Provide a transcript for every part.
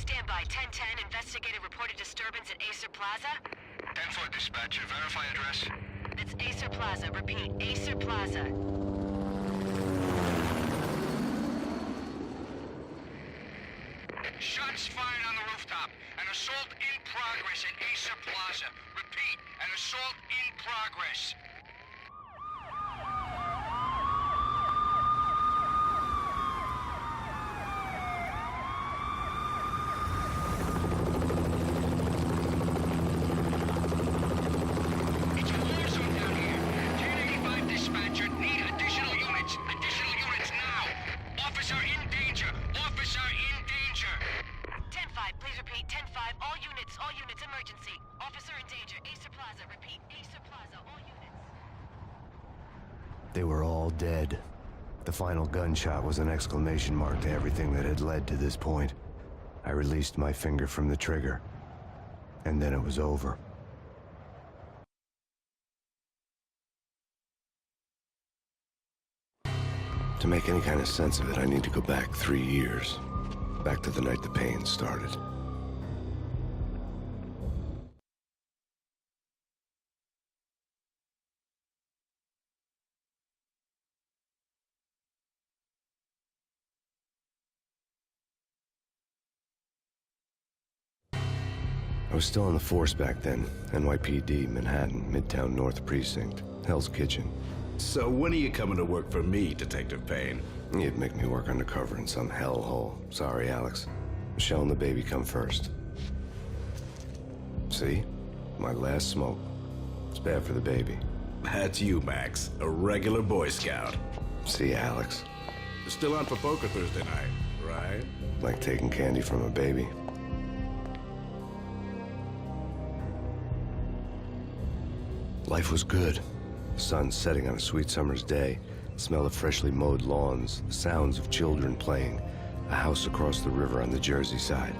Stand by. 1010, investigated reported disturbance at Acer Plaza. 10-4 dispatcher, verify address. It's Acer Plaza. Repeat, Acer Plaza. Shots fired on the rooftop. An assault in progress at Acer Plaza. Repeat, an assault in progress. It's a war zone down here. 1085 dispatcher, need additional units. Additional units now. Officer in danger. Officer in danger. 10-5, please repeat. 10-5, all units, emergency. Officer in danger. Acer Plaza. Repeat, Acer Plaza, all units. They were all dead. The final gunshot was an exclamation mark to everything that had led to this point. I released my finger from the trigger, and then it was over. To make any kind of sense of it, I need to go back 3 years. Back to the night the Payne started. I was still on the force back then. NYPD, Manhattan, Midtown North Precinct, Hell's Kitchen. So when are you coming to work for me, Detective Payne? You'd make me work undercover in some hellhole. Sorry, Alex. Michelle and the baby come first. See? My last smoke. It's bad for the baby. That's you, Max. A regular Boy Scout. See, Alex? You're still on for poker Thursday night, right? Like taking candy from a baby. Life was good. The sun setting on a sweet summer's day. The smell of freshly mowed lawns. The sounds of children playing. A house across the river on the Jersey side.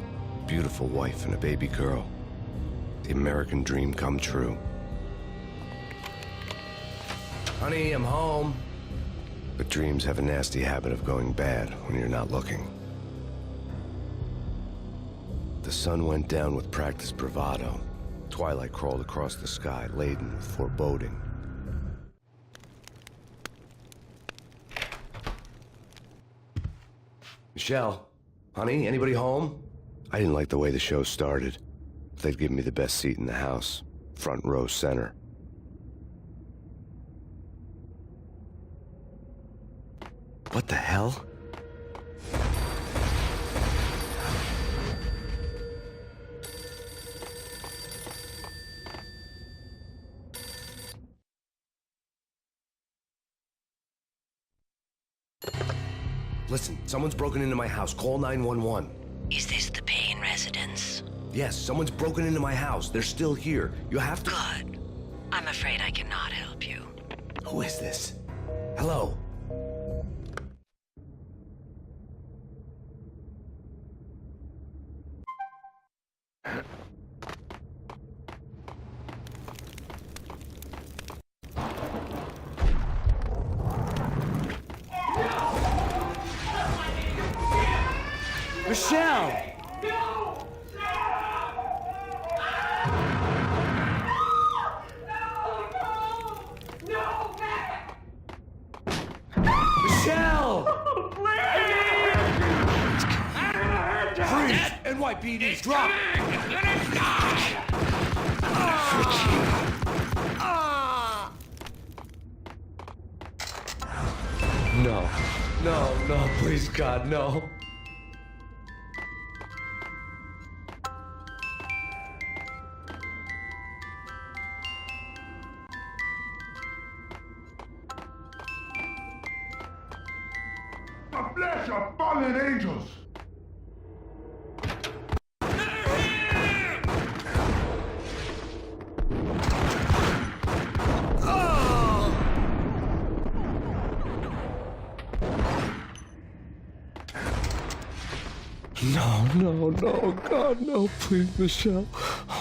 Beautiful wife and a baby girl. The American dream come true. Honey, I'm home. But dreams have a nasty habit of going bad when you're not looking. The sun went down with practiced bravado. Twilight crawled across the sky, laden with foreboding. Michelle, honey, anybody home? I didn't like the way the show started. They'd give me the best seat in the house, front row center. What the hell? Listen, someone's broken into my house. Call 911. Is this the Payne residence? Yes, someone's broken into my house. They're still here. You have to... Good. I'm afraid I cannot help you. Who is this? Hello? Michelle! No! No, Matt! Michelle! Please! Freeze! NYPD, drop! No. No, please, God, no. The flesh of fallen angels! No, God, no, please, Michelle.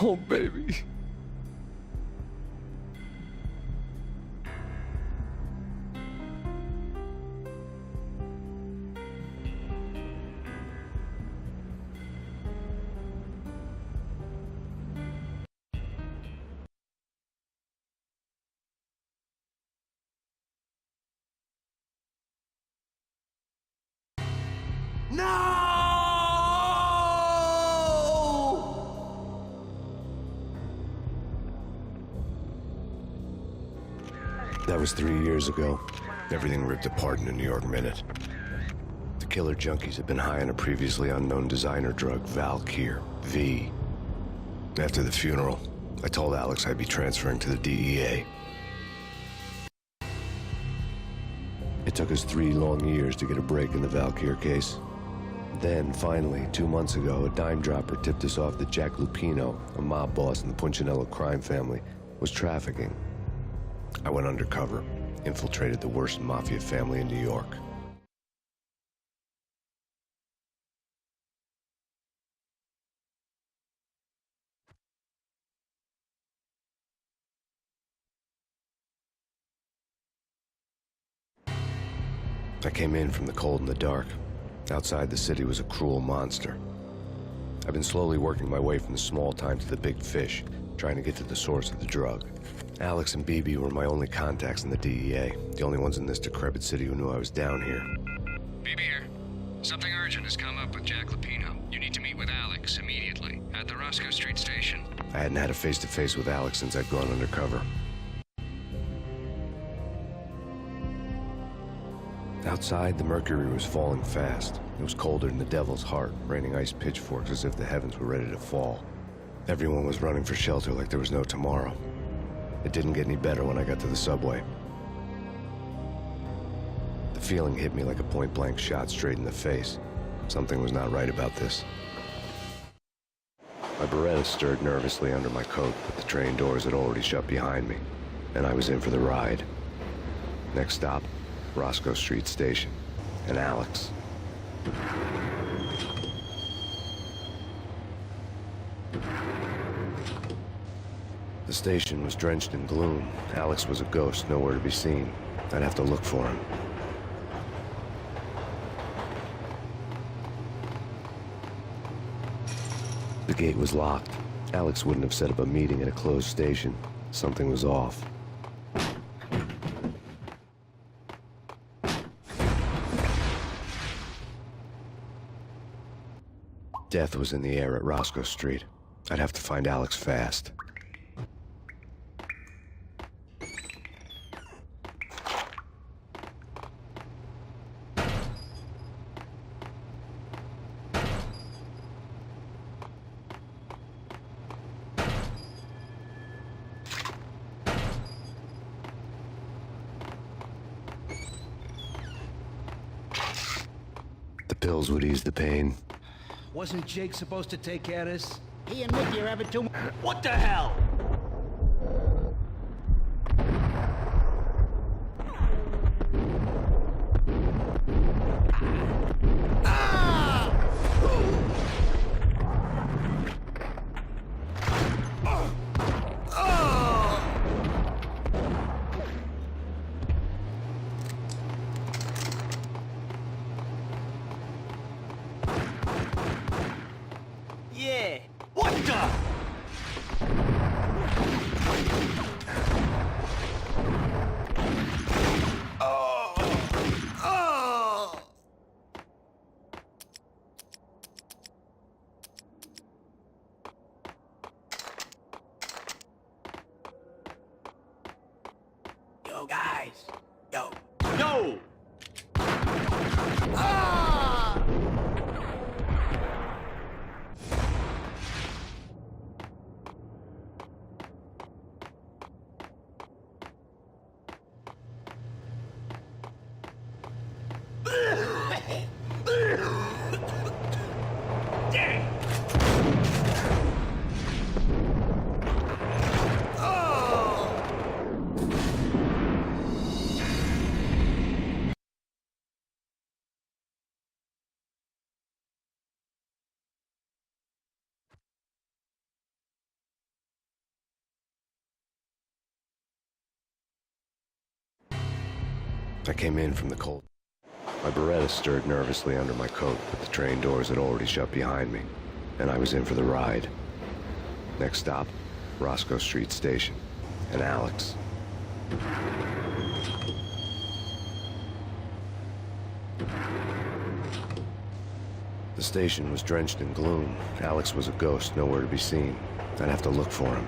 Oh, baby. That was 3 years ago. Everything ripped apart in a New York minute. The killer junkies had been high on a previously unknown designer drug, Valkyr, V. After the funeral, I told Alex I'd be transferring to the DEA. It took us 3 long years to get a break in the Valkyr case. Then, finally, 2 months ago, a dime dropper tipped us off that Jack Lupino, a mob boss in the Punchinello crime family, was trafficking. I went undercover, infiltrated the worst mafia family in New York. I came in from the cold and the dark. Outside the city was a cruel monster. I've been slowly working my way from the small time to the big fish, trying to get to the source of the drug. Alex and BB were my only contacts in the DEA, the only ones in this decrepit city who knew I was down here. BB here. Something urgent has come up with Jack Lupino. You need to meet with Alex immediately at the Rosco Street station. I hadn't had a face-to-face with Alex since I'd gone undercover. Outside, the mercury was falling fast. It was colder than the devil's heart, raining ice pitchforks as if the heavens were ready to fall. Everyone was running for shelter like there was no tomorrow. It didn't get any better when I got to the subway. The feeling hit me like a point-blank shot straight in the face. Something was not right about this. My Beretta stirred nervously under my coat, but the train doors had already shut behind me, and I was in for the ride. Next stop, Rosco Street Station, and Alex. The station was drenched in gloom. Alex was a ghost, nowhere to be seen. I'd have to look for him. The gate was locked. Alex wouldn't have set up a meeting at a closed station. Something was off. Death was in the air at Rosco Street. I'd have to find Alex fast. The pills would ease the pain. Wasn't Jake supposed to take care of this? He and Mickey are having too much. What the hell? Yeah. What the? Yo, guys. Yo. Yo! I came in from the cold. My Beretta stirred nervously under my coat, but the train doors had already shut behind me, and I was in for the ride. Next stop, Rosco Street Station, and Alex. The station was drenched in gloom. Alex was a ghost, nowhere to be seen. I'd have to look for him.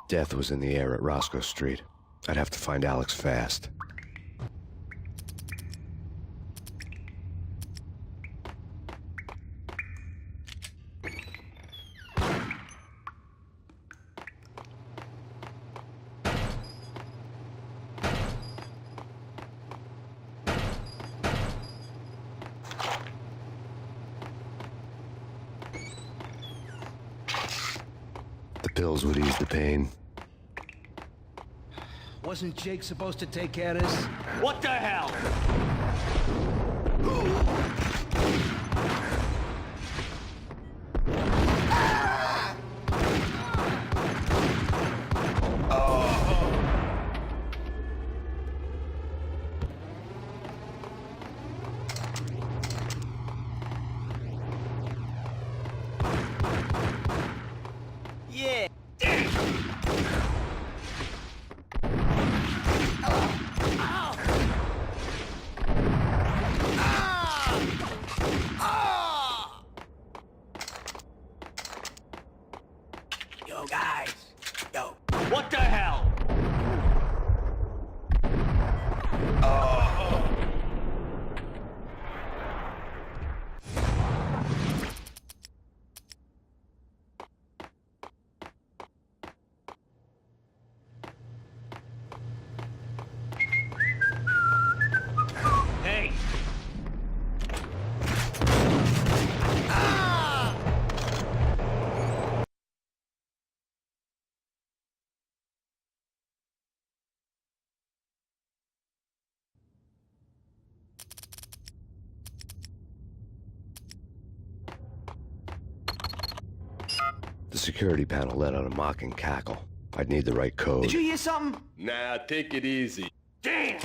Death was in the air at Rosco Street. I'd have to find Alex fast. The pills would ease the pain. Wasn't Jake supposed to take care of this? What the hell? Yeah. security panel let out a mocking cackle. I'd need the right code. Did you hear something? Nah, take it easy. Damn!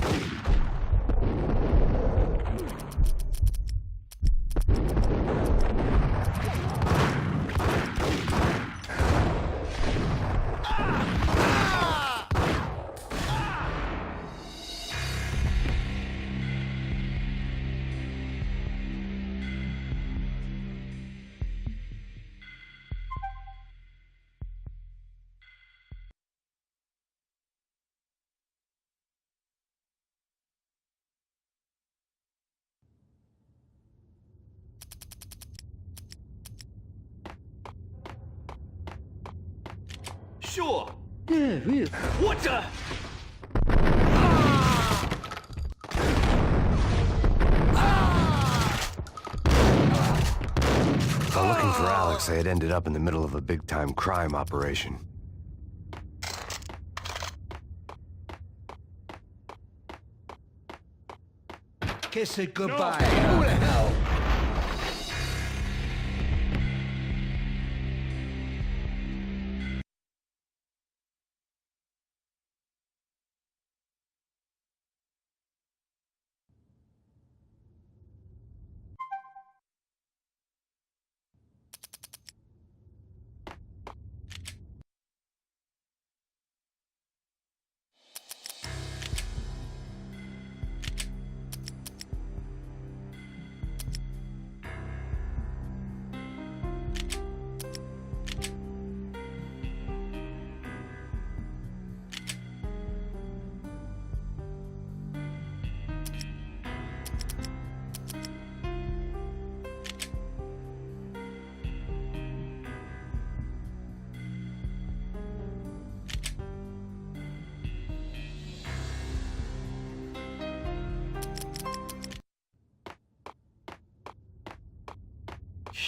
Sure. Yeah, really. What the? While looking for Alex, I had ended up in the middle of a big-time crime operation. Kiss it goodbye. Who the hell?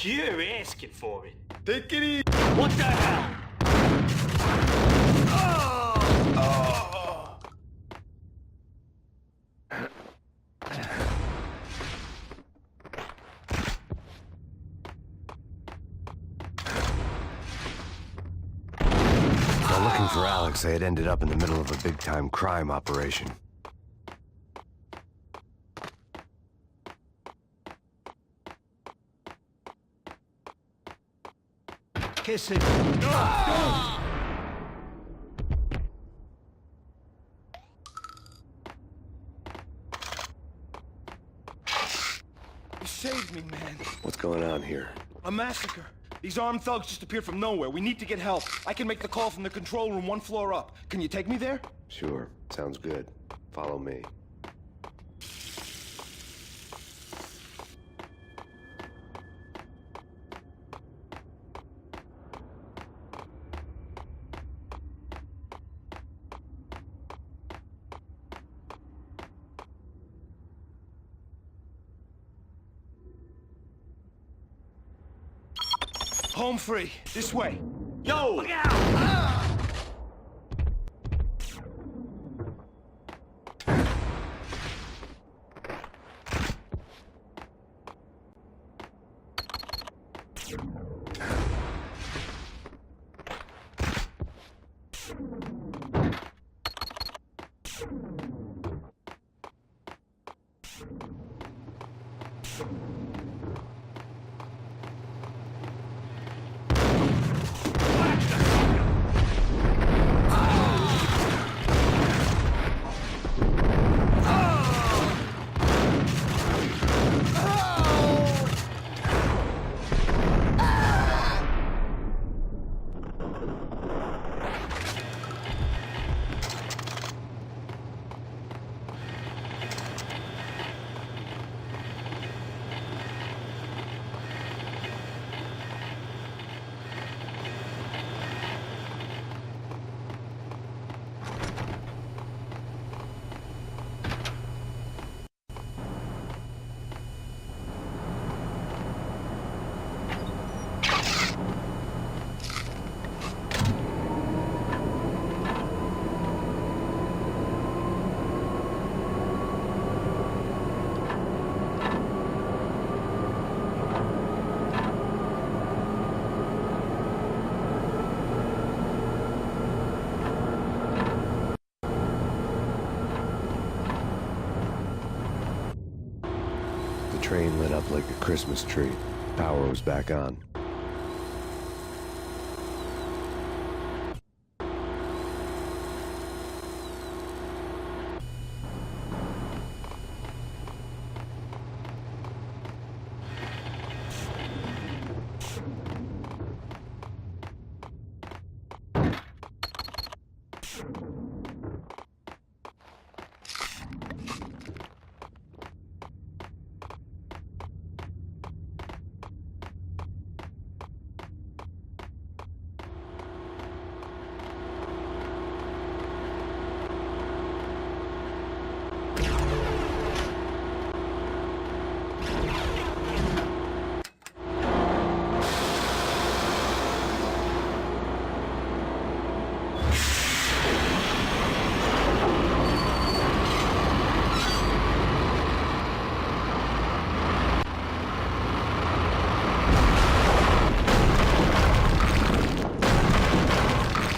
You're asking for it. Take it easy. What the hell? While looking for Alex, I had ended up in the middle of a big-time crime operation. Kiss it. You saved me, man. What's going on here? A massacre. These armed thugs just appeared from nowhere. We need to get help. I can make the call from the control room 1 floor up. Can you take me there? Sure, sounds good. Follow me. Home free. This way. Yo! Look out! train lit up like a Christmas tree. Power was back on.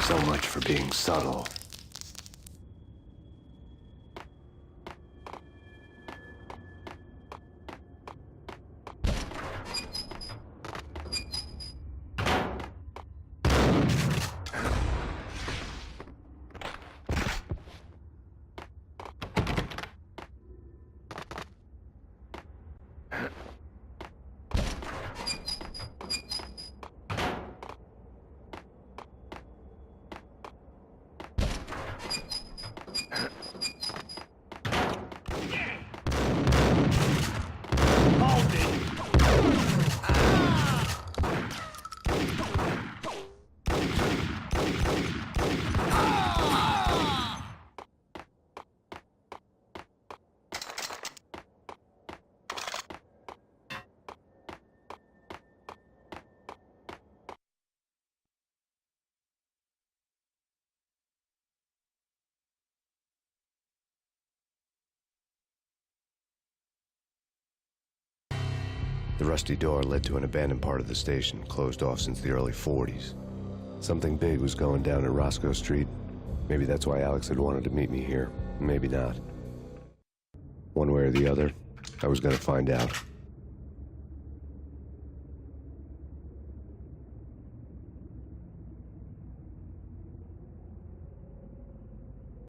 So much for being subtle. The rusty door led to an abandoned part of the station, closed off since the early 40s. Something big was going down at Rosco Street. Maybe that's why Alex had wanted to meet me here. Maybe not. One way or the other, I was gonna find out.